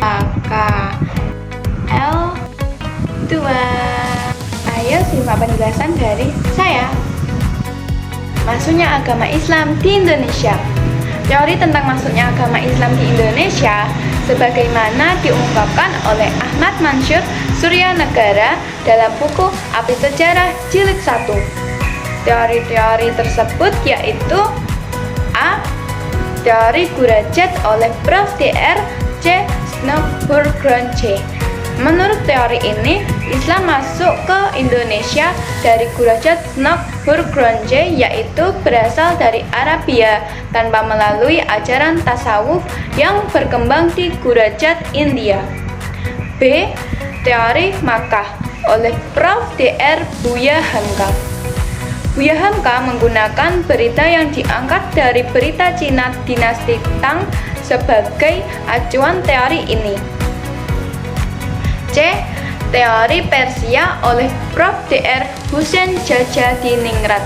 AKL2. Ayo simak penjelasan dari saya. Masuknya agama Islam di Indonesia. Teori tentang masuknya agama Islam di Indonesia sebagaimana diungkapkan oleh Ahmad Mansur Suryanegara dalam buku Api Sejarah Jilid 1. Teori-teori tersebut yaitu A. Teori Gurajat oleh Prof. Dr. C. Snodgrass. Menurut teori ini, Islam masuk ke Indonesia dari Gurajat Snodgrass, yaitu berasal dari Arabia tanpa melalui ajaran tasawuf yang berkembang di Gurajat, India. B. Teori Makkah oleh Prof. Dr. Buya Hamka. Buya Hamka menggunakan berita yang diangkat dari berita Cina dinasti Tang sebagai acuan teori ini. C. Teori Persia oleh Prof. Dr. Husain Jajadiningrat.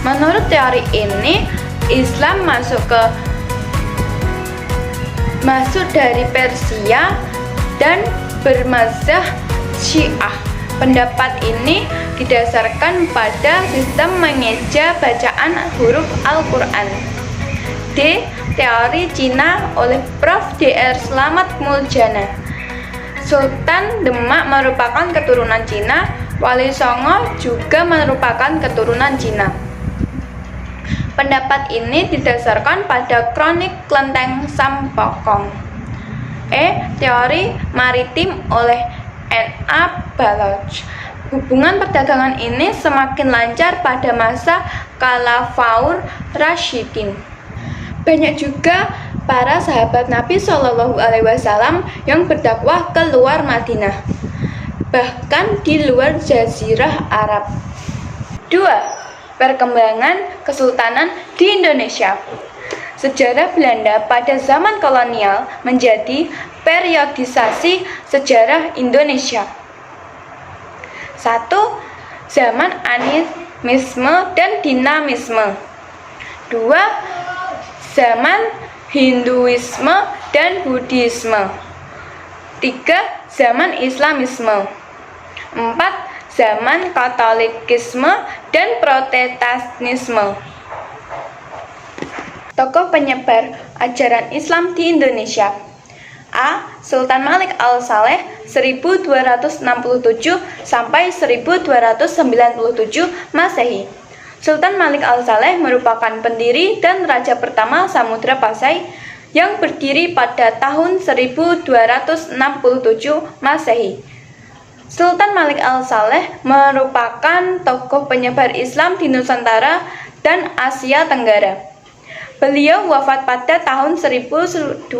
Menurut teori ini, Islam masuk dari Persia dan bermazhab Syiah. Pendapat ini didasarkan pada sistem mengeja bacaan huruf Al-Quran. D. Teori Cina oleh Prof. Dr. Slamet Muljana. Sultan Demak merupakan keturunan Cina, Wali Songo juga merupakan keturunan Cina. Pendapat ini didasarkan pada kronik Klenteng Sampokong. E. Teori Maritim oleh N.A. Baloch. Hubungan perdagangan ini semakin lancar pada masa Khalafaur Rasyidin. Banyak juga para sahabat Nabi Shallallahu Alaihi Wasallam yang berdakwah ke luar Madinah, bahkan di luar Jazirah Arab. 2. Perkembangan Kesultanan di Indonesia. Sejarah Belanda pada zaman kolonial menjadi periodisasi sejarah Indonesia. 1. Zaman animisme dan dinamisme. 2. Zaman Hinduisme dan Buddhisme. 3. Zaman Islamisme. 4. Zaman Katolikisme dan Protestantisme. Tokoh penyebar ajaran Islam di Indonesia. A. Sultan Malik Al-Saleh 1267 sampai 1297 Masehi. Sultan Malik Al-Saleh merupakan pendiri dan raja pertama Samudra Pasai yang berdiri pada tahun 1267 Masehi. Sultan Malik Al-Saleh merupakan tokoh penyebar Islam di Nusantara dan Asia Tenggara. Beliau wafat pada tahun 1297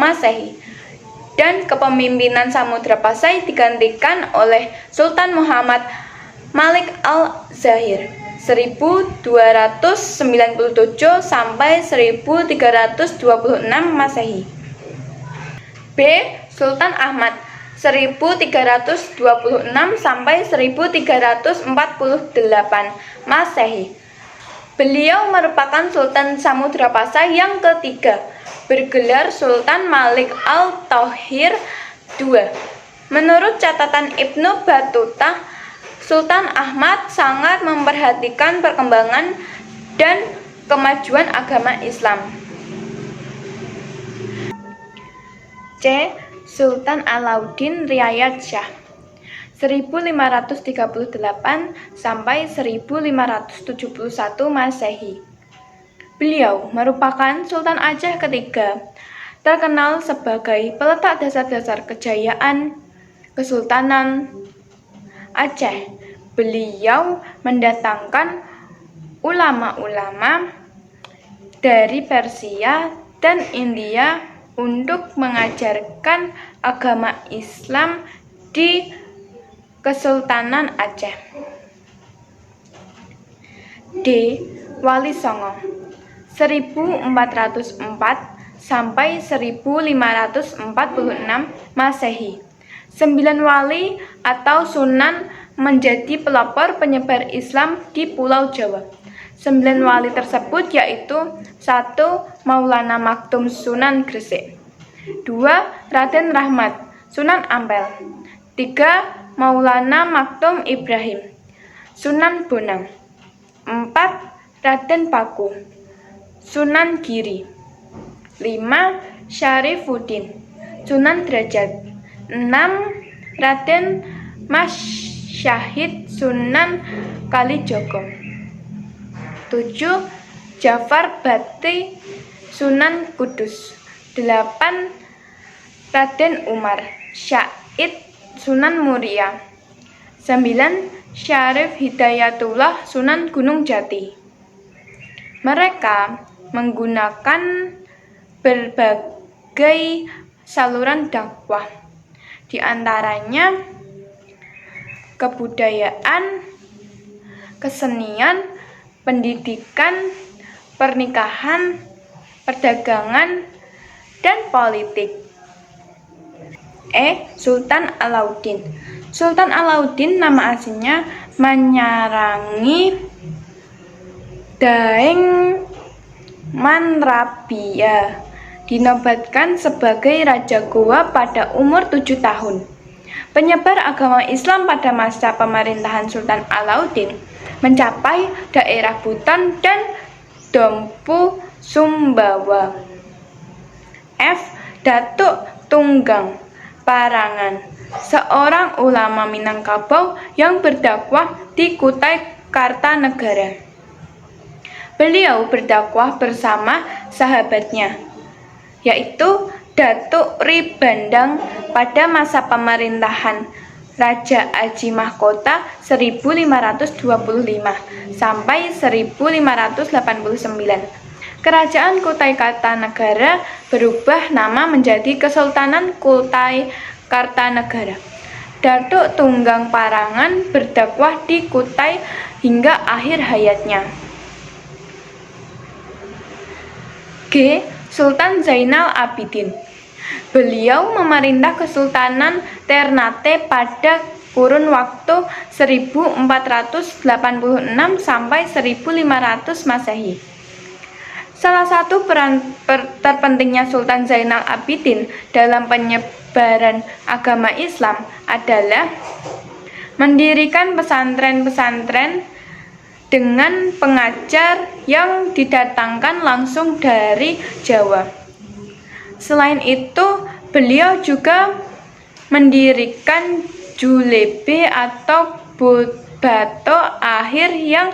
Masehi dan kepemimpinan Samudra Pasai digantikan oleh Sultan Muhammad Malik Al-Zahir 1297 sampai 1326 Masehi. B. Sultan Ahmad 1326 sampai 1348 Masehi. Beliau merupakan Sultan Samudra Pasai yang ketiga, bergelar Sultan Malik Al-Thohir II. Menurut catatan Ibnu Battuta, Sultan Ahmad sangat memperhatikan perkembangan dan kemajuan agama Islam. C. Sultan Alauddin Riayat Shah 1538 sampai 1571 Masehi. Beliau merupakan Sultan Aceh ketiga, terkenal sebagai peletak dasar-dasar kejayaan Kesultanan Aceh. Beliau mendatangkan ulama-ulama dari Persia dan India untuk mengajarkan agama Islam di Kesultanan Aceh. D. Wali Songo 1404 sampai 1546 Masehi. 9 wali atau sunan menjadi pelopor penyebar Islam di Pulau Jawa. 9 wali tersebut yaitu 1. Maulana Maktum Sunan Gresik, 2. Raden Rahmat Sunan Ampel, 3. Maulana Maktum Ibrahim Sunan Bonang, 4. Raden Paku Sunan Giri, 5. Syarifuddin Sunan Derajat, 6. Raden Mas Syahid Sunan Kalijogo, 7. Jafar Bati Sunan Kudus, 8. Raden Umar Syahid Sunan Muria, 9. Syarif Hidayatullah Sunan Gunung Jati. Mereka menggunakan berbagai saluran dakwah, di antaranya kebudayaan, kesenian, pendidikan, pernikahan, perdagangan, dan politik. Sultan Alauddin. Sultan Alauddin nama aslinya Manyarangi Daeng Manrabia, dinobatkan sebagai Raja Goa pada umur 7 tahun. Penyebar agama Islam pada masa pemerintahan Sultan Alauddin mencapai daerah Buton dan Dompu Sumbawa. Datuk Tunggang Parangan, seorang ulama Minangkabau yang berdakwah di Kutai Kartanegara. Beliau berdakwah bersama sahabatnya, yaitu Datuk Ri Bandang pada masa pemerintahan Raja Aji Mahkota 1525 sampai 1589. Kerajaan Kutai Kartanegara berubah nama menjadi Kesultanan Kutai Kartanegara. Datuk Tunggang Parangan berdakwah di Kutai hingga akhir hayatnya. Sultan Zainal Abidin. Beliau memerintah Kesultanan Ternate pada kurun waktu 1486 sampai 1500 Masehi. Salah satu peran terpentingnya Sultan Zainal Abidin dalam penyebaran agama Islam adalah mendirikan pesantren-pesantren dengan pengajar yang didatangkan langsung dari Jawa. Selain itu, beliau juga mendirikan julebe atau bato akhir yang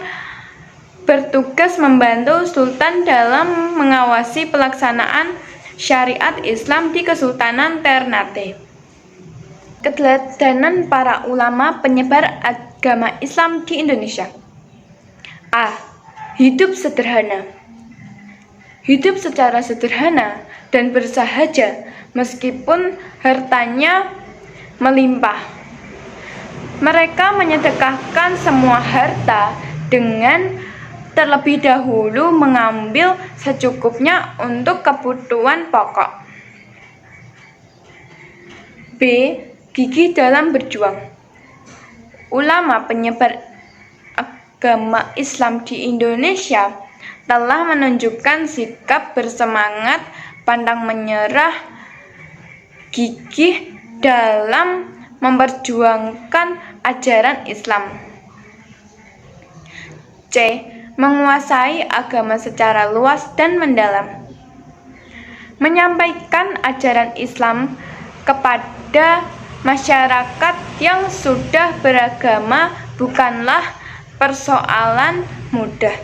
bertugas membantu Sultan dalam mengawasi pelaksanaan syariat Islam di Kesultanan Ternate. Keteladanan para ulama penyebar agama Islam di Indonesia. Hidup sederhana. Hidup secara sederhana dan bersahaja meskipun hartanya melimpah. Mereka menyedekahkan semua harta dengan terlebih dahulu mengambil secukupnya untuk kebutuhan pokok. Gigih dalam berjuang. Ulama penyebar agama Islam di Indonesia telah menunjukkan sikap bersemangat, pantang menyerah, gigih dalam memperjuangkan ajaran Islam. Menguasai agama secara luas dan mendalam. Menyampaikan ajaran Islam kepada masyarakat yang sudah beragama bukanlah persoalan mudah.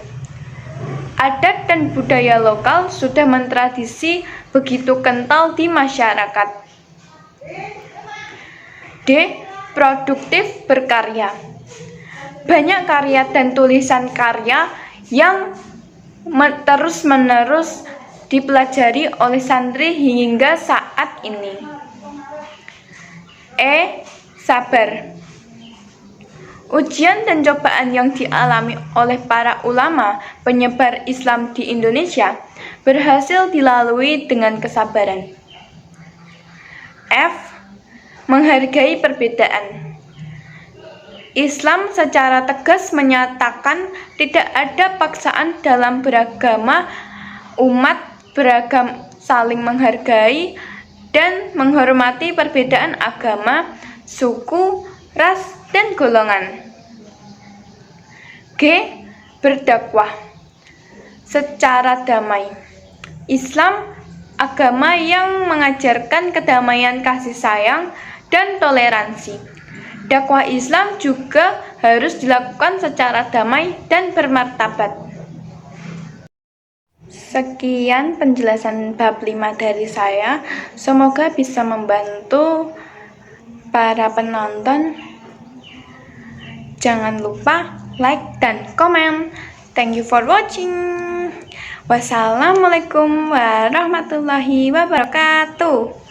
Adat dan budaya lokal sudah mentradisi begitu kental di masyarakat. Produktif berkarya. Banyak karya dan tulisan karya yang terus-menerus dipelajari oleh santri hingga saat ini. Sabar. Ujian dan cobaan yang dialami oleh para ulama penyebar Islam di Indonesia berhasil dilalui dengan kesabaran. Menghargai perbedaan. Islam secara tegas menyatakan tidak ada paksaan dalam beragama, umat beragam saling menghargai dan menghormati perbedaan agama, suku, ras, dan golongan. G. Berdakwah secara damai. Islam agama yang mengajarkan kedamaian, kasih sayang, dan toleransi. Dakwah Islam juga harus dilakukan secara damai dan bermartabat. Sekian penjelasan bab 5 dari saya. Semoga bisa membantu para penonton. Jangan lupa like dan komen. Thank you for watching. Wassalamualaikum warahmatullahi wabarakatuh.